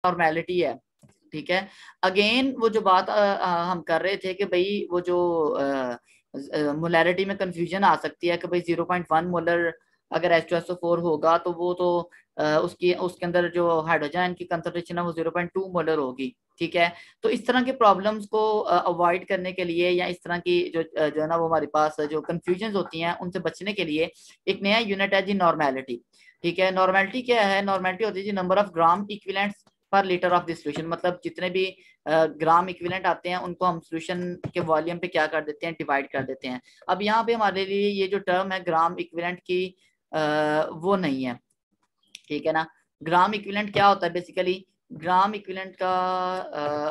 Normality है, ठीक है। अगेन वो जो बात हम कर रहे थे कि भाई वो जो मोलैरिटी में कंफ्यूजन आ सकती है कि भाई 0.1 मोलर अगर H2SO4 होगा तो वो तो उसके अंदर जो हाइड्रोजन की कंसंट्रेशन है वो 0.2 मोलर होगी, ठीक है। तो इस तरह के प्रॉब्लम्स को अवॉइड करने के लिए या इस तरह की जो है ना वो हमारे पास जो कंफ्यूजन होती हैं उनसे बचने के लिए एक नया यूनिट है जी नॉर्मेलिटी, ठीक है। नॉर्मेलिटी क्या है? नॉर्मेलिटी होती है जी नंबर ऑफ ग्राम इक्विवेलेंट्स पर लीटर ऑफ दिस सोल्यूशन, मतलब जितने भी ग्राम इक्विवेलेंट आते हैं उनको हम सोल्यूशन के वॉल्यूम पे क्या कर देते हैं, डिवाइड कर देते हैं। अब यहाँ पे हमारे लिए ये जो टर्म है ग्राम इक्विवेलेंट की वो नहीं है, ठीक है ना। ग्राम इक्विवेलेंट क्या होता है बेसिकली? ग्राम इक्विवेलेंट का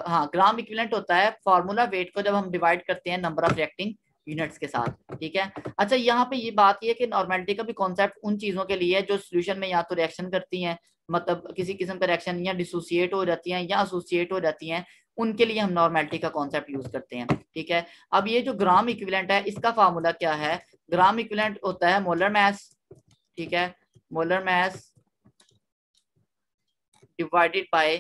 हाँ, ग्राम इक्विवेलेंट होता है फॉर्मूला वेट को जब हम डिवाइड करते हैं नंबर ऑफ रिएक्टिंग यूनिट्स के साथ, ठीक है। अच्छा, यहाँ पे ये बात ये है कि नॉर्मेलिटी का भी कॉन्सेप्ट उन चीजों के लिए है जो सोल्यूशन में या तो रिएक्शन करती हैं, मतलब किसी किस्म का रिएक्शन या डिसोसिएट हो जाती हैं या एसोसिएट हो जाती हैं, उनके लिए हम नॉर्मेलिटी का कॉन्सेप्ट यूज करते हैं, ठीक है। अब ये जो ग्राम इक्विवेलेंट है इसका फार्मूला क्या है? ग्राम इक्विवेलेंट होता है मोलर मास, ठीक है, molar mass divided by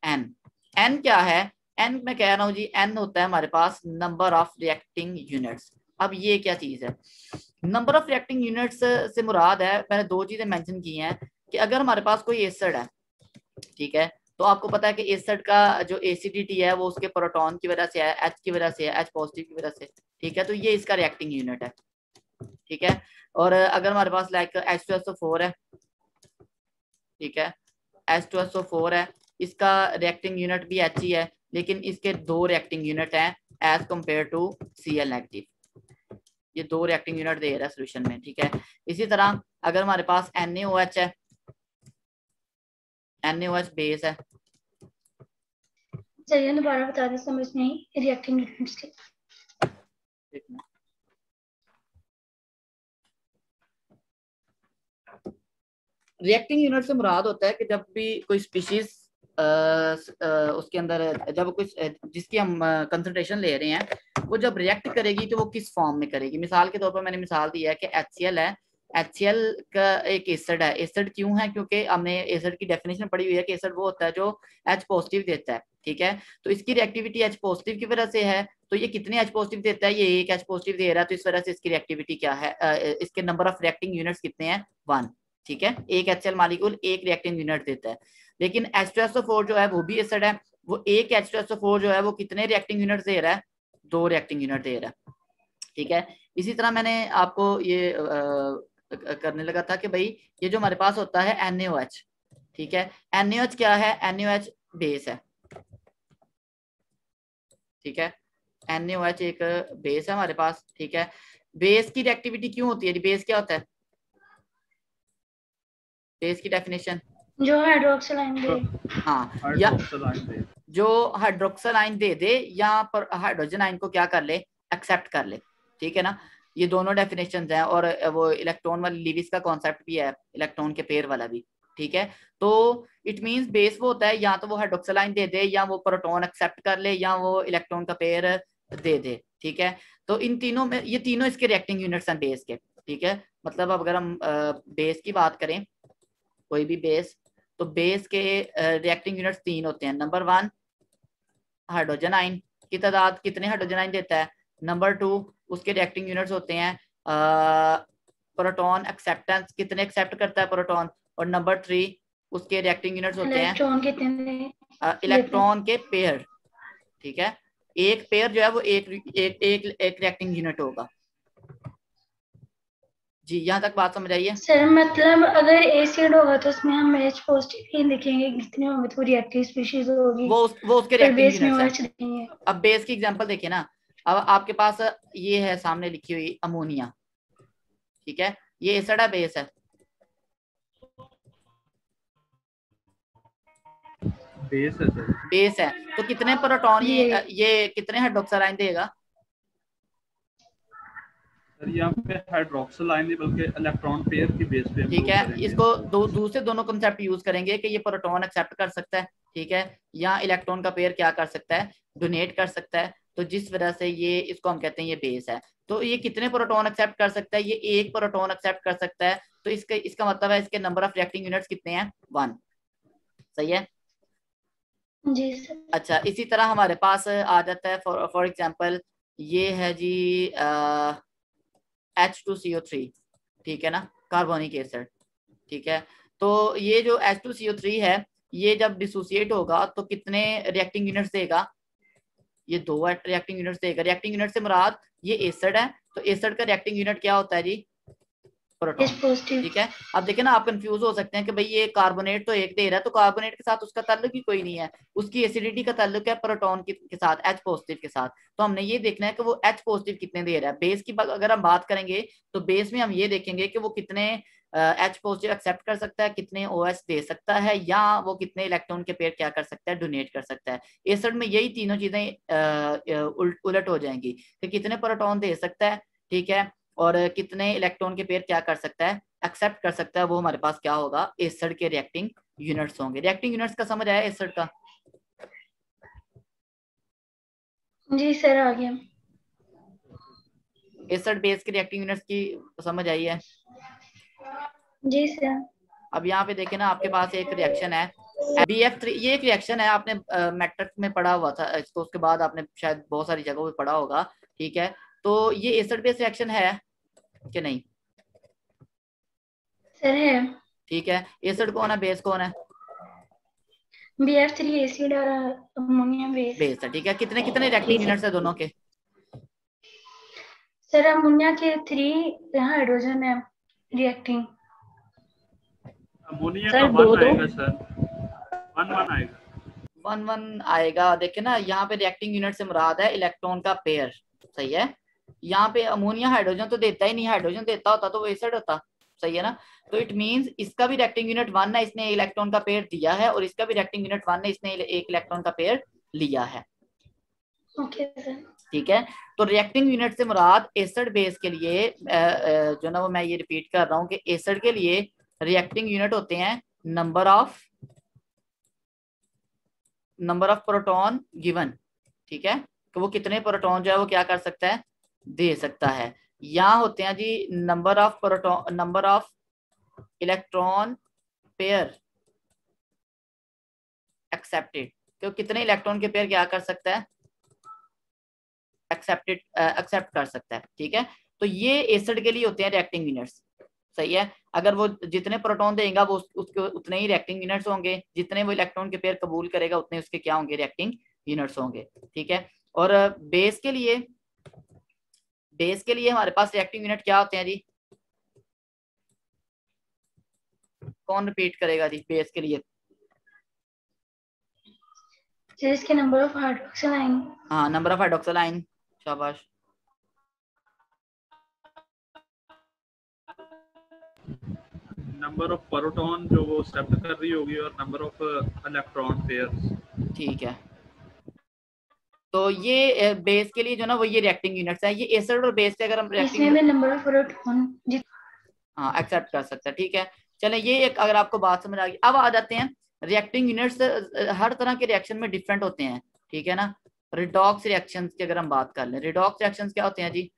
N. N क्या है? एन मैं कह रहा हूं जी, एन होता है हमारे पास नंबर ऑफ रिएक्टिंग यूनिट्स। अब ये क्या चीज है? नंबर ऑफ रिएक्टिंग यूनिट्स से मुराद है, मैंने दो चीजें मेंशन की हैं कि अगर हमारे पास कोई एसिड है, ठीक है, तो आपको पता है कि एसिड का जो एसिडिटी है वो उसके प्रोटॉन की वजह से है, एच की वजह से है, एच पॉजिटिव की वजह से, ठीक है। तो ये इसका रिएक्टिंग यूनिट है, ठीक है। और अगर हमारे पास लाइक H2SO4 है, ठीक है, H2SO4 है, इसका रिएक्टिंग यूनिट भी H ही है, लेकिन इसके दो रिएक्टिंग यूनिट हैं as compare to Cl negative. ये दो रिएक्टिंग यूनिट दे रहा है सोल्यूशन में, ठीक है। इसी तरह अगर हमारे पास NaOH है, NaOH बेस है, चलिए दोबारा बता दें, समझ नहीं रिएक्टिंग यूनिट्स के। रिएक्टिंग यूनिट से मुराद होता है कि जब भी कोई स्पीशीज उसके अंदर जब कुछ जिसकी हम कंसंट्रेशन ले रहे हैं वो जब रिएक्ट करेगी तो वो किस फॉर्म में करेगी। मिसाल के तौर पर मैंने मिसाल दी है कि HCl है, HCl का एक एसिड है। एसिड क्यों है? क्योंकि हमने एसिड की डेफिनेशन पढ़ी हुई है कि एसिड वो होता है जो H पॉजिटिव देता है, ठीक है। तो इसकी रिएक्टिविटी H पॉजिटिव की वजह से है, तो ये कितने H पॉजिटिव देता है? ये एक H पॉजिटिव दे रहा है, तो इस वजह से इसकी रिएक्टिविटी क्या है? इसके नंबर ऑफ रिएक्टिंग यूनिट्स कितने हैं? 1, ठीक है। एक HCl मॉलिक्यूल एक रिएक्टिंग यूनिट देता है। लेकिन H2SO4 जो है वो भी एसिड है, वो एक H2SO4 जो है वो कितने रिएक्टिंग यूनिट दे रहा है? 2 रिएक्टिंग यूनिट दे रहा है, ठीक है। इसी तरह मैंने आपको ये करने लगा था कि भाई ये जो हमारे पास होता है NaOH, ठीक है। NaOH क्या है? NaOH बेस है, ठीक है। NaOH एक बेस है हमारे पास, ठीक है। बेस की रिएक्टिविटी क्यों होती है? बेस क्या होता है? बेस की डेफिनेशन जो हाइड्रोक्सिल आयन दे, हाँ, या जो हाइड्रोक्सिल आयन दे दे या पर हाइड्रोजन आयन को क्या कर ले? एक्सेप्ट कर ले, ठीक है ना। ये दोनों डेफिनेशंस हैं। और वो इलेक्ट्रॉन वाली लिविस का कॉन्सेप्ट भी है, इलेक्ट्रॉन के पेयर वाला भी, ठीक है। तो इट मींस बेस वो होता है या तो वो हाइड्रोक्सिल आयन दे दे या वो प्रोटॉन एक्सेप्ट कर ले या वो इलेक्ट्रॉन का पेयर दे दे, ठीक है। तो इन तीनों में ये तीनों इसके रिएक्टिंग यूनिट्स हैं बेस के, ठीक है। मतलब अब अगर हम बेस की बात करें, कोई भी बेस, तो बेस के रिएक्टिंग यूनिट्स 3 होते हैं। नंबर 1 हाइड्रोजन आयन की तादाद, कितने हाइड्रोजन आयन देता है। नंबर 2 उसके रिएक्टिंग यूनिट्स होते हैं प्रोटॉन एक्सेप्टेंस, कितने एक्सेप्ट करता है प्रोटॉन। और नंबर 3 उसके रिएक्टिंग यूनिट्स होते हैं इलेक्ट्रॉन कितने इलेक्ट्रॉन के पेयर, ठीक है। एक पेयर जो है वो एक एक एक, एक रिएक्टिंग यूनिट होगा। जी, यहाँ तक बात समझ आई है? सर मतलब अगर एसिड होगा तो उसमें हम H पॉजिटिव ही लिखेंगे, कितने होंगे तो रिएक्टिव स्पीशीज होगी, वो उसके फिर रिएक्टिंग बेस में यूनिट्स OH है। लिखेंगे। अब बेस की एग्जांपल देखिए ना, अब आपके पास ये है सामने लिखी हुई अमोनिया, ठीक है। ये एसिड है, बेस है, बेस है सर। बेस है। तो कितने प्रोटॉन ये कितने हाइड्रोक्साइड आयन देगा? सर यहाँ पे हाइड्रोक्सिल आयन नहीं बल्कि इलेक्ट्रॉन पेयर की बेस पे हम ठीक है। करेंगे। इसको दूसरे दोनों कंसेप्ट यूज करेंगे कि ये प्रोटॉन एक्सेप्ट कर सकता है, ठीक है, या इलेक्ट्रॉन का पेयर क्या कर सकता है? डोनेट कर सकता है। तो जिस वजह से ये इसको हम कहते हैं ये बेस है। तो ये कितने प्रोटॉन एक्सेप्ट कर सकता है? ये एक प्रोटॉन एक्सेप्ट कर सकता है। तो इसका मतलब है इसके नंबर ऑफ रिएक्टिंग यूनिट्स कितने हैं? 1, सही है। जी सर। अच्छा, इसी तरह हमारे पास आ जाता है फॉर एग्जांपल ये है जी H2CO3, ठीक है ना, कार्बोनिक एसिड, ठीक है। तो ये जो H2CO3 है, ये जब डिसोसिएट होगा तो कितने रिएक्टिंग यूनिट्स देगा? ये 2 रिएक्टिंग यूनिट्स देगा। रिएक्टिंग यूनिट से मुराद ये एसिड है, तो एसिड का रिएक्टिंग यूनिट क्या होता है जी? Proton, H positive. ठीक है। अब देखें ना, आप कंफ्यूज हो सकते हैं कि भाई ये कार्बोनेट तो एक दे रहा है, तो कार्बोनेट के साथ उसका ताल्लुक ही कोई नहीं है, उसकी एसिडिटी का ताल्लुक है प्रोटॉन के साथ, H पॉजिटिव के साथ। तो हमने ये देखना है कि वो H पॉजिटिव कितने दे रहा है। बेस की अगर हम बात करेंगे तो बेस में हम ये देखेंगे कि वो कितने H पॉजिटिव एक्सेप्ट कर सकता है, कितने OH दे सकता है, या वो कितने इलेक्ट्रॉन के पेयर क्या कर सकता है, डोनेट कर सकता है। एसिड में यही तीनों चीजें उलट हो जाएंगी कि कितने प्रोटॉन दे सकता है, ठीक है, और कितने इलेक्ट्रॉन के पेयर क्या कर सकता है, एक्सेप्ट कर सकता है। वो हमारे पास क्या होगा? एसिड के रिएक्टिंग यूनिट्स होंगे। रिएक्टिंग यूनिट्स का समझ आया एसिड का? जी सर आ गया। एसिड बेस के रिएक्टिंग यूनिट्स की समझ आई है? जी सर। अब यहाँ पे देखें ना, आपके पास एक रिएक्शन है BF3, ये एक रिएक्शन है, आपने मैट्रिक में पढ़ा हुआ था इसको, उसके बाद आपने शायद बहुत सारी जगहों पे पढ़ा होगा, ठीक है। तो ये एसिड बेस रिएक्शन है कि नहीं? सर है। ठीक है। एसिड कौन है, बेस कौन है? BF3 एसिड और अमोनिया बेस। बेस है, ठीक है। कितने कितने रिएक्टिंग यूनिट्स है दोनों के? सर अमोनिया के 3 हाइड्रोजन है रिएक्टिंग। अमोनिया सर का दो 1 दो। आएगा सर, 1 आएगा। 1 आएगा। देखिए ना, यहाँ पे रिएक्टिंग यूनिट से मुराद है इलेक्ट्रॉन का पेयर, सही है। यहाँ पे अमोनिया हाइड्रोजन तो देता ही नहीं, हाइड्रोजन देता होता तो वो एसिड होता, सही है ना। तो इट मींस इसका भी रिएक्टिंग यूनिट 1 है, इसने इलेक्ट्रॉन का पेयर दिया है, और इसका भी रिएक्टिंग यूनिट 1 है, इसने एक इलेक्ट्रॉन का पेयर लिया है, ओके सर। ठीक है। तो रिएक्टिंग यूनिट से मुराद एसिड बेस के लिए जो ना वो मैं ये रिपीट कर रहा हूँ कि एसिड के लिए रिएक्टिंग यूनिट होते हैं नंबर ऑफ प्रोटॉन गिवन, ठीक है, कि वो कितने प्रोटॉन जो है वो क्या कर सकता है, दे सकता है। यहाँ होते हैं जी number of electron pair accepted, तो कितने इलेक्ट्रॉन के पेयर क्या कर सकता है, एक्सेप्ट कर सकता है, ठीक है। तो ये एसिड के लिए होते हैं रिएक्टिंग यूनिट्स, सही है। अगर वो जितने प्रोटॉन देगा वो उसके उतने ही रिएक्टिंग यूनिट्स होंगे, जितने वो इलेक्ट्रॉन के पेयर कबूल करेगा उतने उसके क्या होंगे, रिएक्टिंग यूनिट्स होंगे, ठीक है। और बेस के लिए हमारे पास रिएक्टिंग यूनिट क्या होते हैं जी? कौन रिपीट करेगा जी बेस के लिए? सर इसके नंबर ऑफ हाइड्रोक्सिल आइन। हाँ, नंबर ऑफ हाइड्रोक्सिल आइन, शाबाश। नंबर ऑफ प्रोटॉन जो वो एक्सेप्ट कर रही होगी, और नंबर ऑफ इलेक्ट्रॉन पेयर्स, ठीक है। तो ये बेस के लिए जो ना वो ये रिएक्टिंग यूनिट्स है। ये एसिड और बेस के अगर हम इसमें भी नंबर ऑफ प्रोटॉन हाँ एक्सेप्ट कर सकते हैं, ठीक है। चले, ये एक अगर आपको बात समझ आ गई। अब आ जाते हैं रिएक्टिंग यूनिट्स हर तरह के रिएक्शन में डिफरेंट होते हैं, ठीक है ना। रिडॉक्स रिएक्शंस की अगर हम बात कर लें, रिडॉक्स रिएक्शंस क्या होते हैं जी?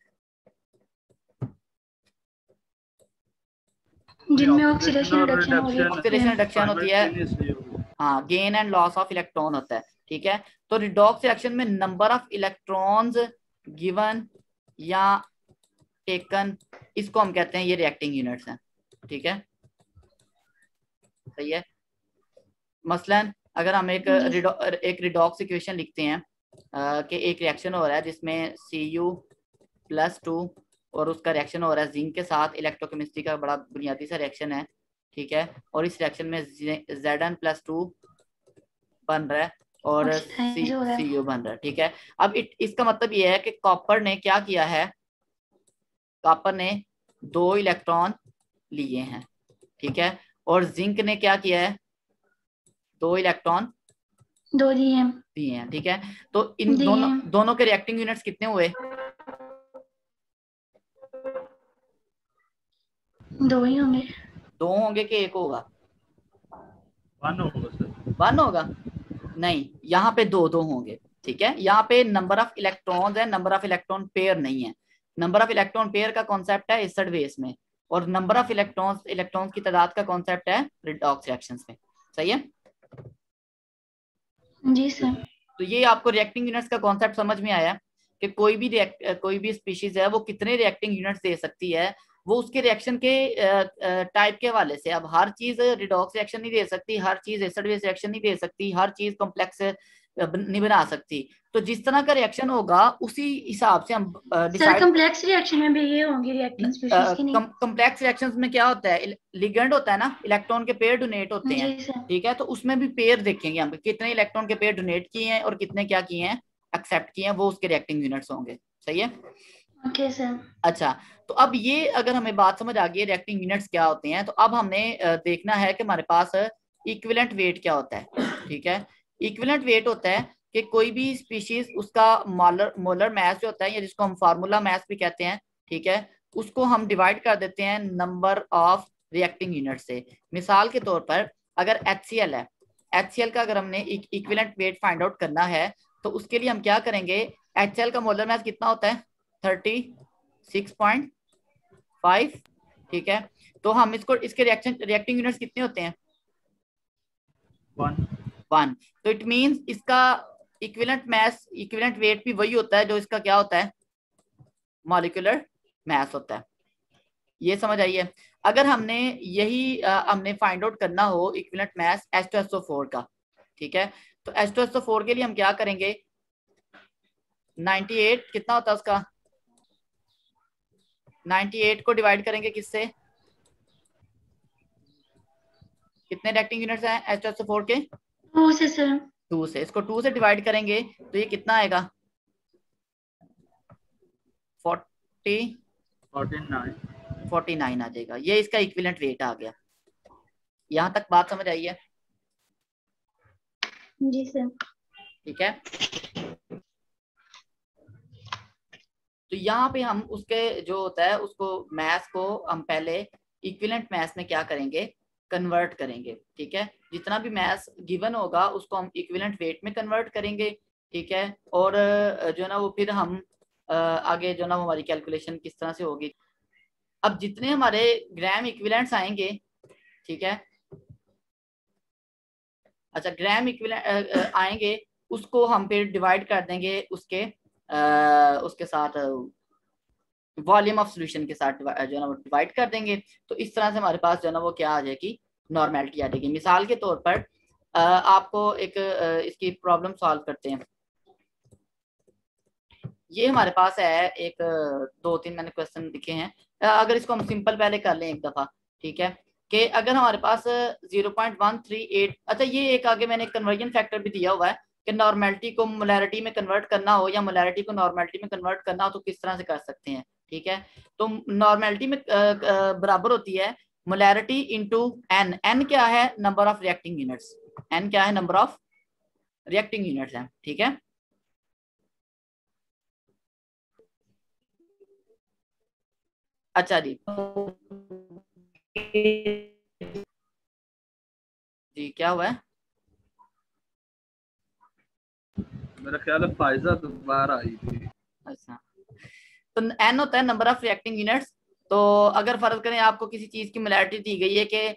जिनमें ऑक्सीडेशन रिडक्शन हो रही है। ऑक्सीडेशन रिडक्शन होती है, हाँ, gain and loss of electron होता है, ठीक है। तो रिडॉक्स रिएक्शन में नंबर ऑफ इलेक्ट्रॉन्स गिवन या टेकन, इसको हम कहते हैं ये रिएक्टिंग यूनिट्स हैं, ठीक है, सही है। मसलन अगर हम एक रिडॉक्स इक्वेशन लिखते हैं कि एक रिएक्शन हो रहा है जिसमें Cu+2 और उसका रिएक्शन हो रहा है जिंक के साथ, इलेक्ट्रोकेमिस्ट्री का बड़ा बुनियादी सा रिएक्शन है, ठीक है, और इस रिएक्शन में Zn+2 बन रहा है और Cu बन रहा है, ठीक है। अब इसका मतलब ये है कि कॉपर ने क्या किया है, कॉपर ने 2 इलेक्ट्रॉन लिए हैं, ठीक है, और जिंक ने क्या किया है, 2 इलेक्ट्रॉन 2 दिए हैं, ठीक है। तो इन दोनों के रिएक्टिंग यूनिट्स कितने हुए? 2 ही होंगे। 2 होंगे कि 1 होगा? 1 होगा सर। 1 होगा नहीं, यहाँ पे 2 होंगे, ठीक है। यहाँ पे नंबर ऑफ इलेक्ट्रॉन्स है, नंबर ऑफ इलेक्ट्रॉन पेयर नहीं है। नंबर ऑफ इलेक्ट्रॉन पेयर का कॉन्सेप्ट है एसिड बेस में, और नंबर ऑफ इलेक्ट्रॉन्स की तादाद का कॉन्सेप्ट है रिडॉक्स रिएक्शंस में, सही है। जी सर। तो ये आपको रिएक्टिंग यूनिट्स का कॉन्सेप्ट समझ में आया कि कोई भी स्पीशीज है वो कितने रिएक्टिंग यूनिट्स दे सकती है, वो उसके रिएक्शन के टाइप के हवाले से। अब हर चीज रिडॉक्स रिएक्शन नहीं दे सकती, हर चीज एसिड बेस रिएक्शन नहीं दे सकती, हर चीज कॉम्प्लेक्स नहीं बना सकती। तो जिस तरह का रिएक्शन होगा उसी हिसाब से हम सर डिसाइड। कम्प्लेक्स रिएक्शन में भी ये होंगी रिएक्टिंग स्पीशीज की नहीं? कॉम्प्लेक्स रिएक्शंस में क्या होता है, लिगेंड होता है ना, इलेक्ट्रॉन के पेयर डोनेट होते हैं। जी सर। ठीक है, तो उसमें भी पेयर देखेंगे हम, कितने इलेक्ट्रॉन के पेयर डोनेट किए हैं और कितने क्या किए हैं, एक्सेप्ट किए हैं, वो उसके रिएक्टिंग यूनिट्स होंगे। सही है। Okay sir. अच्छा, तो अब ये अगर हमें बात समझ आ गई रिएक्टिंग यूनिट्स क्या होते हैं, तो अब हमने देखना है कि हमारे पास इक्विवेलेंट वेट क्या होता है। ठीक है, इक्विवेलेंट वेट होता है कि कोई भी स्पीशीज उसका मोलर मैस जो होता है, या जिसको हम फार्मूला मैस भी कहते हैं, ठीक है, उसको हम डिवाइड कर देते हैं नंबर ऑफ रिएक्टिंग यूनिट से। मिसाल के तौर पर अगर HCl है, HCl का अगर हमने इक्विवेलेंट वेट फाइंड आउट करना है, तो उसके लिए हम क्या करेंगे, HCl का मोलर मैस कितना होता है, 36.5। ठीक है, तो हम इसको, इसके रिएक्टिंग यूनिट्स कितने होते हैं, 1। तो इट मींस इसका इक्विवेलेंट मैस, इक्विवेलेंट वेट भी वही होता है जो इसका क्या होता है, मॉलिक्यूलर मैस होता है। ये समझ आई है। अगर हमने यही हमने फाइंड आउट करना हो इक्विवेलेंट मैस H2SO4 का, ठीक है, तो H2SO4 के लिए हम क्या करेंगे, 98 कितना होता है उसका, 98 को डिवाइड करेंगे किससे, कितने रिएक्टिंग यूनिट्स हैं H2SO4 के, 2 से सर। 2 से। इसको 2 से डिवाइड करेंगे तो ये कितना आएगा, 49 आ जाएगा। ये इसका इक्विवेलेंट वेट आ गया। यहां तक बात समझ आई है? जी सर। ठीक है, तो यहाँ पे हम उसके जो होता है उसको मैथ को हम पहले इक्विवेलेंट मैथ में क्या करेंगे, कन्वर्ट करेंगे। ठीक है, जितना भी मैथ गिवन होगा उसको हम इक्विवेलेंट वेट में कन्वर्ट करेंगे। ठीक है, और जो है ना वो फिर हम आगे जो ना हमारी कैलकुलेशन किस तरह से होगी। अब जितने हमारे ग्राम इक्विवेलेंट्स आएंगे, ठीक है, अच्छा ग्राम इक्विवेलेंट आएंगे, उसको हम फिर डिवाइड कर देंगे उसके साथ वॉल्यूम ऑफ सॉल्यूशन के साथ जो है ना वो डिवाइड कर देंगे। तो इस तरह से हमारे पास जो है ना वो क्या आ जाएगी, नॉर्मेलिटी आ जाएगी। मिसाल के तौर पर आपको एक इसकी प्रॉब्लम सॉल्व करते हैं। ये हमारे पास है एक 2-3 मैंने क्वेश्चन लिखे हैं। अगर इसको हम सिंपल पहले कर लें एक दफा, ठीक है, कि अगर हमारे पास 0.138, अच्छा ये एक आगे मैंने कन्वर्जन फैक्टर भी दिया हुआ है कि नॉर्मेलिटी को मोलैरिटी में कन्वर्ट करना हो या मोलैरिटी को नॉर्मेलिटी में कन्वर्ट करना हो तो किस तरह से कर सकते हैं। ठीक है, तो नॉर्मेलिटी में बराबर होती है मोलैरिटी इंटू एन। एन क्या है, number of reacting units. N क्या है, नंबर ऑफ रिएक्टिंग यूनिट्स है। ठीक है, अच्छा जी जी क्या हुआ है, मेरा ख्याल है फायजा दोबारा आई थी। अच्छा, तो एन होता है नंबर ऑफ रिएक्टिंग यूनिट्स। तो अगर फर्ज करें आपको किसी चीज की मोलैरिटी दी गई है कि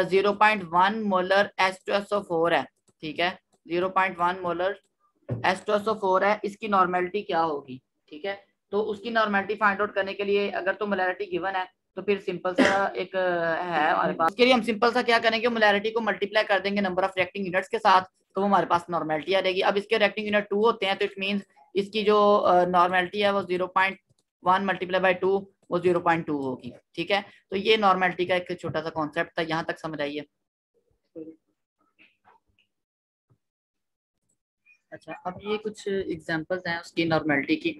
0.1 मोलर H2SO4 है, ठीक है, 0.1 मोलर H2SO4 है, इसकी नॉर्मेलिटी क्या होगी। ठीक है, तो उसकी नॉर्मेलिटी फाइंड आउट करने के लिए अगर तो मोलैरिटी गिवन है तो फिर सिंपल सा एक है हमारे पास, उसके लिए हम सिंपल सा क्या करेंगे, मोलैरिटी को मल्टीप्लाई कर देंगे नंबर ऑफ रिएक्टिंग यूनिट्स के साथ, तो वो हमारे पास नॉर्मेलिटी आ जाएगी। अब इसके रिएक्टिंग यूनिट 2 होते हैं, तो इट मींस इसकी जो नॉर्मेलिटी है वो 0.1 मल्टीप्लाई बाई 2 वो 0.2 होगी। ठीक है, तो ये नॉर्मेलिटी का एक छोटा सा कॉन्सेप्ट था, यहाँ तक समझ आइए। अच्छा, अब ये कुछ एग्जांपल्स हैं उसकी नॉर्मेलिटी की।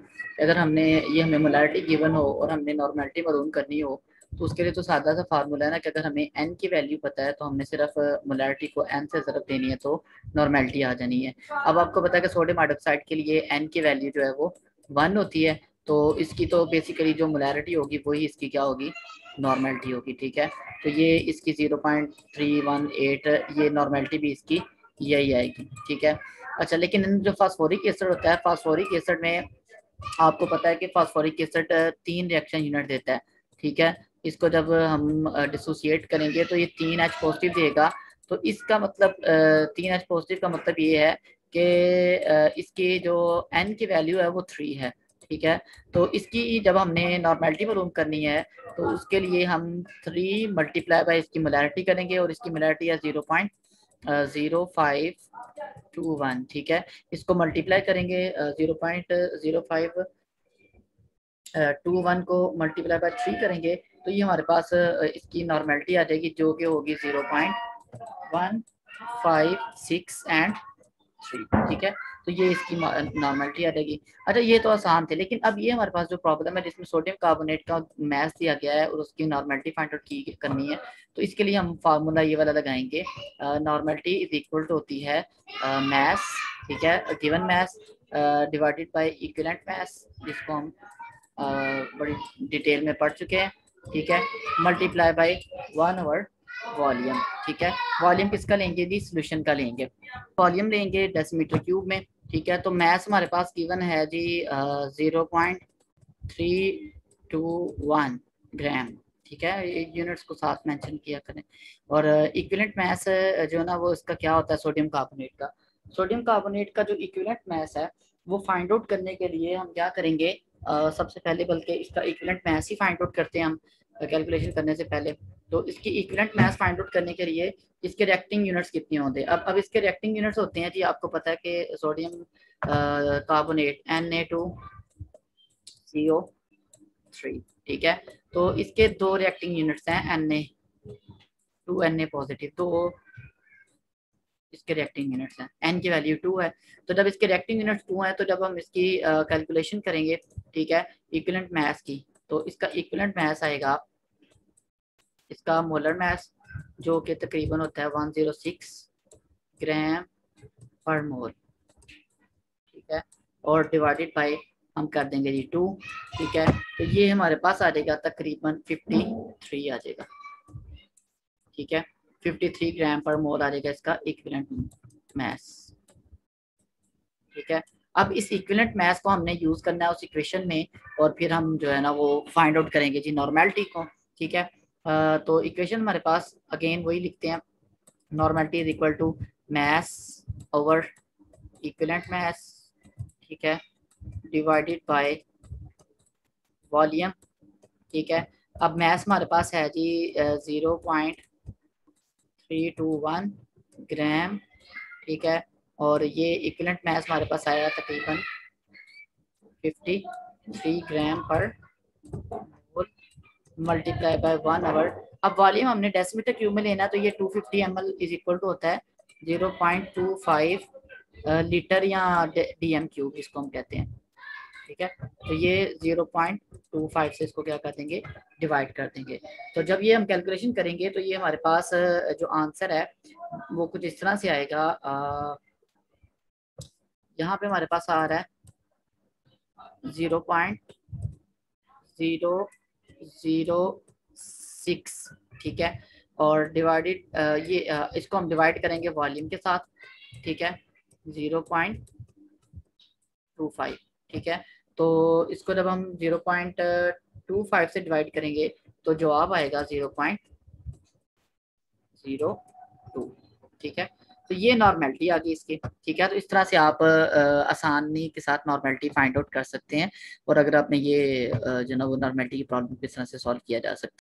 अगर हमने ये हमें मोलैरिटी गिवन हो और हमने नॉर्मेलिटी मालूम करनी हो तो उसके लिए तो सादा सा फार्मूला है ना कि अगर हमें n की वैल्यू पता है तो हमने सिर्फ मोलैरिटी को n से ज़रब देनी है तो नॉर्मेलिटी आ जानी है। अब आपको पता है कि सोडियम हाइड्रोक्साइड के लिए n की वैल्यू जो है वो 1 होती है, तो इसकी तो बेसिकली जो मोलैरिटी होगी वही इसकी क्या होगी, नॉर्मेलिटी होगी। ठीक है, तो ये इसकी 0.318 ये नॉर्मेलिटी भी इसकी यही आएगी। ठीक है, अच्छा लेकिन जो फास्फोरिक एसिड होता है, फास्फोरिक एसिड में आपको पता है कि फास्फोरिक एसिड 3 रिएक्शन यूनिट देता है। ठीक है, इसको जब हम डिसोसिएट करेंगे तो ये 3H पॉजिटिव देगा। तो इसका मतलब 3H पॉजिटिव का मतलब ये है कि इसकी जो n की वैल्यू है वो 3 है, ठीक है। तो इसकी जब हमने नॉर्मेलिटी मालूम करनी है तो उसके लिए हम 3 मल्टीप्लाई बाय इसकी मोलैरिटी करेंगे और इसकी मोलैरिटी है 0.0521, ठीक है। इसको मल्टीप्लाई करेंगे 0.0521 को मल्टीप्लाई बाय 3 करेंगे तो ये हमारे पास इसकी नॉर्मेलिटी आ जाएगी जो कि होगी 0.156 एंड 3, ठीक है। तो ये इसकी नॉर्मेलिटी आ जाएगी। अच्छा ये तो आसान थे, लेकिन अब ये हमारे पास जो प्रॉब्लम है जिसमें सोडियम कार्बोनेट का मैथ दिया गया है और उसकी नॉर्मेलिटी फाइंड आउट की करनी है, तो इसके लिए हम फार्मूला ये वाला लगाएंगे। नॉर्मेलिटी इज इक्वल टू होती है मैथ, ठीक है, given math divided by equivalent math, जिसको हम बड़ी डिटेल में पढ़ चुके हैं, ठीक है, मल्टीप्लाई बाय 1 ओवर वॉल्यूम, ठीक है। वॉल्यूम किसका लेंगे जी? सॉल्यूशन का लेंगे। वॉल्यूम लेंगे डेसीमीटर क्यूब में, ठीक है। तो मैथ हमारे पास गिवन है जी 0.321 ग्राम, ठीक है। यूनिट्स को साथ मेंशन किया करें। और इक्विवेलेंट मैथ जो है ना वो इसका क्या होता है? सोडियम कार्बोनेट का। सोडियम कार्बोनेट का जो इक्विवेलेंट मैथ है वो फाइंड आउट करने के लिए हम क्या करेंगे? सबसे पहले बल्कि इसका इक्विवेलेंट मैथ ही फाइंड आउट करते हैं हम कैलकुलेशन करने से पहले। तो इसकी इक्विवेलेंट मैथ फाइंड आउट करने के लिए इसके रिएक्टिंग यूनिट्स कितने होते हैं? अब इसके रिएक्टिंग यूनिट्स होते हैं जी, आपको पता है कि सोडियम कार्बोनेट Na2CO3, ठीक है। तो इसके 2 रिएक्टिंग यूनिट्स हैं, Na2 Na पॉजिटिव, तो इसके रिएक्टिंग यूनिट्स हैं, n की वैल्यू 2 है। तो जब इसके रिएक्टिंग यूनिट्स 2 हैं तो जब हम इसकी कैलकुलेशन करेंगे, ठीक है, इक्विवेलेंट मैथ की, तो इसका इक्विवेलेंट मैथ आएगा इसका मोलर मैथ जो कि तकरीबन होता है 106 ग्राम पर मोल, ठीक है, और डिवाइडेड बाय हम कर देंगे जी 2, ठीक है। तो ये हमारे पास आ जाएगा तकरीबन 53 आ जाएगा, ठीक है, 53 ग्राम पर मोल आ जाएगा इसका इक्विवेलेंट मैथ, ठीक है। अब इस इक्विवेलेंट मैथ को हमने यूज करना है उस इक्वेशन में और फिर हम जो है ना वो फाइंड आउट करेंगे जी नॉर्मेलिटी को, ठीक है। तो इक्वेशन हमारे पास अगेन वही लिखते हैं, normality is equal to mass over equivalent mass, ठीक है, डिवाइडेड बाय वॉल्यूम, ठीक है। अब मैथ हमारे पास है जी 0.321 ग्राम, ठीक है, और ये इक्विवेलेंट मैथ हमारे पास आया तकरीबन 53 ग्राम पर मोल मल्टीप्लाई बाय 1 आवर। अब वॉल्यूम हमने डेसीमीटर क्यूब में लेना है, तो ये 250 ml इज इक्वल टू होता है 0.25 लीटर या DM क्यूब इसको हम कहते हैं, ठीक है। तो ये 0.25 से इसको क्या कर देंगे? डिवाइड कर देंगे। तो जब ये हम कैलकुलेशन करेंगे तो ये हमारे पास जो आंसर है वो कुछ इस तरह से आएगा। यहाँ पे हमारे पास आ रहा है 0.006, ठीक है, और डिवाइडेड ये इसको हम डिवाइड करेंगे वॉल्यूम के साथ, ठीक है, 0.25, ठीक है। तो इसको जब हम 0.25 से डिवाइड करेंगे तो जवाब आएगा 0.02, ठीक है। तो ये नॉर्मेलिटी आ गई इसकी, ठीक है। तो इस तरह से आप आसानी के साथ नॉर्मेलिटी फाइंड आउट कर सकते हैं और अगर आपने ये जो ना वो नॉर्मेलिटी की प्रॉब्लम किस तरह से सॉल्व किया जा सकता है।